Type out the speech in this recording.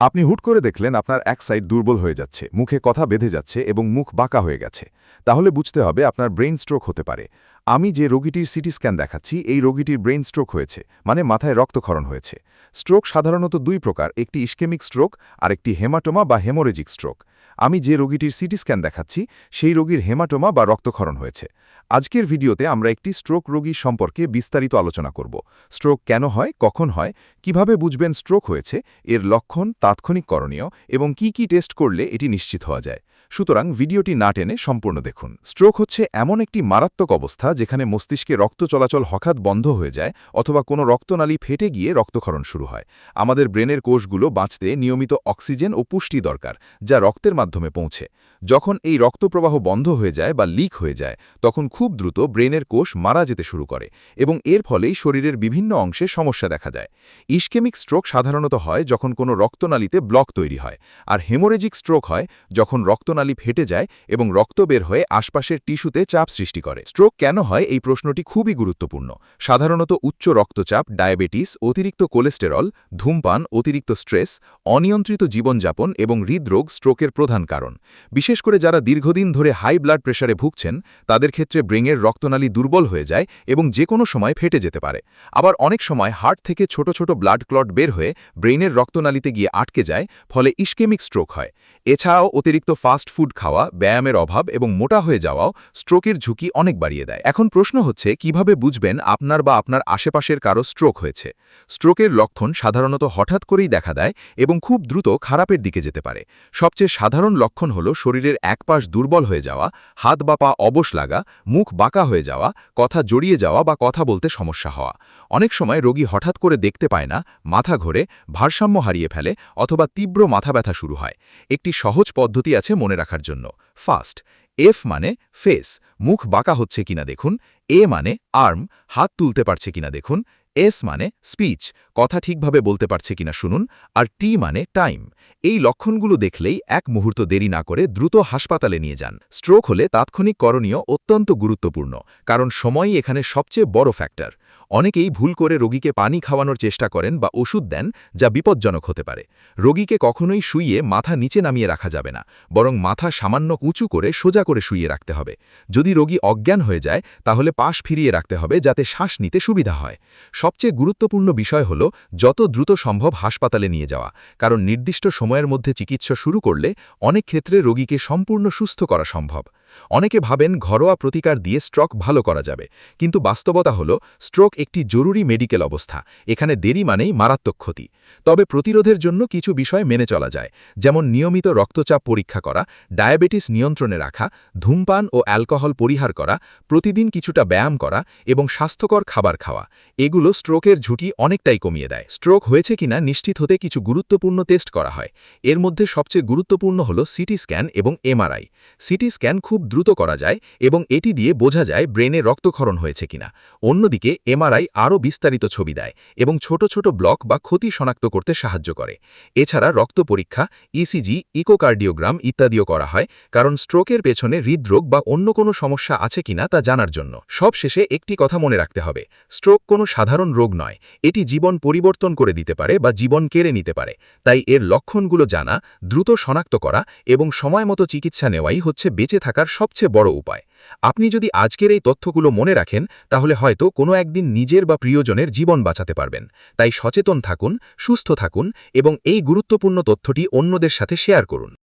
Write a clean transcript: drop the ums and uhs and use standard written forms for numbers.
আপনি হুট করে দেখলেন আপনার এক সাইড দুর্বল হয়ে যাচ্ছে, মুখে কথা বেঁধে যাচ্ছে এবং মুখ বাঁকা হয়ে গেছে। তাহলে বুঝতে হবে আপনার ব্রেইন স্ট্রোক হতে পারে। আমি যে রোগীটির সিটি স্ক্যান দেখাচ্ছি, এই রোগীটির ব্রেইন স্ট্রোক হয়েছে, মানে মাথায় রক্তক্ষরণ হয়েছে। স্ট্রোক সাধারণত দুই প্রকার, একটি ইস্কেমিক স্ট্রোক আর একটি হেমাটোমা বা হেমোরেজিক স্ট্রোক। আমি যে রোগীটির সিটি স্ক্যান দেখাচ্ছি, সেই রোগীর হেমাটোমা বা রক্তক্ষরণ হয়েছে। আজকের ভিডিওতে আমরা একটি স্ট্রোক রোগী সম্পর্কে বিস্তারিত আলোচনা করব। স্ট্রোক কেন হয়, কখন হয়, কিভাবে বুঝবেন স্ট্রোক হয়েছে, এর লক্ষণ, তাৎক্ষণিক করণীয় এবং কি টেস্ট করলে এটি নিশ্চিত হওয়া যায়। সুতরাং ভিডিওটি না টেনে সম্পূর্ণ দেখুন। স্ট্রোক হচ্ছে এমন একটি মারাত্মক অবস্থা যেখানে মস্তিষ্কে রক্ত চলাচল হঠাৎ বন্ধ হয়ে যায় অথবা কোনো রক্তনালী ফেটে গিয়ে রক্তক্ষরণ শুরু হয়। আমাদের ব্রেনের কোষগুলো বাঁচতে নিয়মিত অক্সিজেন ও পুষ্টি দরকার, যা রক্তের মাধ্যমে পৌঁছে। যখন এই রক্তপ্রবাহ বন্ধ হয়ে যায় বা লিক হয়ে যায়, তখন খুব দ্রুত ব্রেনের কোষ মারা যেতে শুরু করে এবং এর ফলেই শরীরের বিভিন্ন অংশে সমস্যা দেখা যায়। ইস্কেমিক স্ট্রোক সাধারণত হয় যখন কোনো রক্তনালীতে ব্লক তৈরি হয়, আর হেমোরেজিক স্ট্রোক হয় যখন রক্তনালী ফেটে যায় এবং রক্ত বের হয়ে আশপাশের টিস্যুতে চাপ সৃষ্টি করে। স্ট্রোক কেন হয়, এই প্রশ্নটি খুবই গুরুত্বপূর্ণ। সাধারণত উচ্চ রক্তচাপ, ডায়াবেটিস, অতিরিক্ত কোলেস্টেরল, ধূমপান, অতিরিক্ত স্ট্রেস, অনিয়ন্ত্রিত জীবনযাপন এবং হৃদরোগ স্ট্রোকের প্রধান কারণ। বিশেষ করে যারা দীর্ঘদিন ধরে হাই ব্লাড প্রেশারে ভুগছেন, তাদের ক্ষেত্রে ব্রেনের রক্তনালী দুর্বল হয়ে যায় এবং যে কোনো সময় ফেটে যেতে পারে। আবার অনেক সময় হার্ট থেকে ছোট ছোট ব্লাড ক্লট বের হয়ে ব্রেইনের রক্তনালীতে গিয়ে আটকে যায়, ফলে ইস্কেমিক স্ট্রোক হয়। এছাড়াও অতিরিক্ত ফাস্ট ফুড খাওয়া, ব্যায়ামের অভাব এবং মোটা হয়ে যাওয়াও স্ট্রোকের ঝুঁকি অনেক বাড়িয়ে দেয়। এখন প্রশ্ন হচ্ছে, কিভাবে বুঝবেন আপনার বা আপনার আশেপাশের কারো স্ট্রোক হয়েছে? স্ট্রোকের লক্ষণ সাধারণত হঠাৎ করেই দেখা দেয় এবং খুব দ্রুত খারাপের দিকে যেতে পারে। সবচেয়ে সাধারণ লক্ষণ হল শরীরের এক পাশ দুর্বল হয়ে যাওয়া, হাত বা পা অবশ লাগা, মুখ বাঁকা হয়ে যাওয়া, কথা জড়িয়ে যাওয়া বা কথা বলতে সমস্যা হওয়া। অনেক সময় রোগী হঠাৎ করে দেখতে পায় না, মাথা ঘোরে, ভারসাম্য হারিয়ে ফেলে অথবা তীব্র মাথা ব্যথা শুরু হয়। একটি সহজ পদ্ধতি আছে মনে রাখার জন্য। ফাস্ট, এফ মানে ফেস, মুখ বাঁকা হচ্ছে কিনা দেখুন। এ মানে আর্ম, হাত তুলতে পারছে কিনা দেখুন। এস মানে স্পিচ, কথা ঠিকভাবে বলতে পারছে কিনা শুনুন। আর টি মানে টাইম। এই লক্ষণগুলো দেখলেই এক মুহূর্ত দেরি না করে দ্রুত হাসপাতালে নিয়ে যান। স্ট্রোক হলে তাৎক্ষণিক করণীয় অত্যন্ত গুরুত্বপূর্ণ, কারণ সময়ই এখানে সবচেয়ে বড় ফ্যাক্টর। অনেকেই ভুল করে রোগীকে পানি খাওয়ানোর চেষ্টা করেন বা ওষুধ দেন, যা বিপজ্জনক হতে পারে। রোগীকে কখনোই শুইয়ে মাথা নিচে নামিয়ে রাখা যাবে না, বরং মাথা সামান্য উঁচু করে সোজা করে শুইয়ে রাখতে হবে। যদি রোগী অজ্ঞান হয়ে যায়, তাহলে পাশ ফিরিয়ে রাখতে হবে যাতে শ্বাস নিতে সুবিধা হয়। সবচেয়ে গুরুত্বপূর্ণ বিষয় হল যত দ্রুত সম্ভব হাসপাতালে নিয়ে যাওয়া, কারণ নির্দিষ্ট সময়ের মধ্যে চিকিৎসা শুরু করলে অনেক ক্ষেত্রে রোগীকে সম্পূর্ণ সুস্থ করা সম্ভব। অনেকে ভাবেন ঘরোয়া প্রতিকার দিয়ে স্ট্রোক ভালো করা যাবে, কিন্তু বাস্তবতা হল স্ট্রোক একটি জরুরি মেডিকেল অবস্থা। এখানে দেরি মানেই মারাত্মক ক্ষতি। তবে প্রতিরোধের জন্য কিছু বিষয় মেনে চলা যায়, যেমন নিয়মিত রক্তচাপ পরীক্ষা করা, ডায়াবেটিস নিয়ন্ত্রণে রাখা, ধূমপান ও অ্যালকোহল পরিহার করা, প্রতিদিন কিছুটা ব্যায়াম করা এবং স্বাস্থ্যকর খাবার খাওয়া। এগুলো স্ট্রোকের ঝুঁকি অনেকটাই কমিয়ে দেয়। স্ট্রোক হয়েছে কিনা নিশ্চিত হতে কিছু গুরুত্বপূর্ণ টেস্ট করা হয়। এর মধ্যে সবচেয়ে গুরুত্বপূর্ণ হল সিটি স্ক্যান এবং এমআরআই। সিটি স্ক্যান খুব দ্রুত করা যায় এবং এটি দিয়ে বোঝা যায় ব্রেনে রক্তক্ষরণ হয়েছে কিনা। অন্যদিকে এমআরআই আরও বিস্তারিত ছবি দেয় এবং ছোট ছোট ব্লক বা ক্ষতি শনাক্ত করতে সাহায্য করে। এছাড়া রক্ত পরীক্ষা, ইসিজি, ইকোকার্ডিওগ্রাম ইত্যাদিও করা হয়, কারণ স্ট্রোকের পেছনে হৃদরোগ বা অন্য কোনো সমস্যা আছে কিনা তা জানার জন্য। সবশেষে একটি কথা মনে রাখতে হবে, স্ট্রোক কোনো সাধারণ রোগ নয়। এটি জীবন পরিবর্তন করে দিতে পারে বা জীবন কেড়ে নিতে পারে। তাই এর লক্ষণগুলো জানা, দ্রুত শনাক্ত করা এবং সময়মতো চিকিৎসা নেওয়াই হচ্ছে বেঁচে থাকার সবচেয়ে বড় উপায়। আপনি যদি আজকের এই তথ্যগুলো মনে রাখেন, তাহলে হয়তো কোনো একদিন নিজের বা প্রিয়জনের জীবন বাঁচাতে পারবেন। তাই সচেতন থাকুন, সুস্থ থাকুন এবং এই গুরুত্বপূর্ণ তথ্যটি অন্যদের সাথে শেয়ার করুন।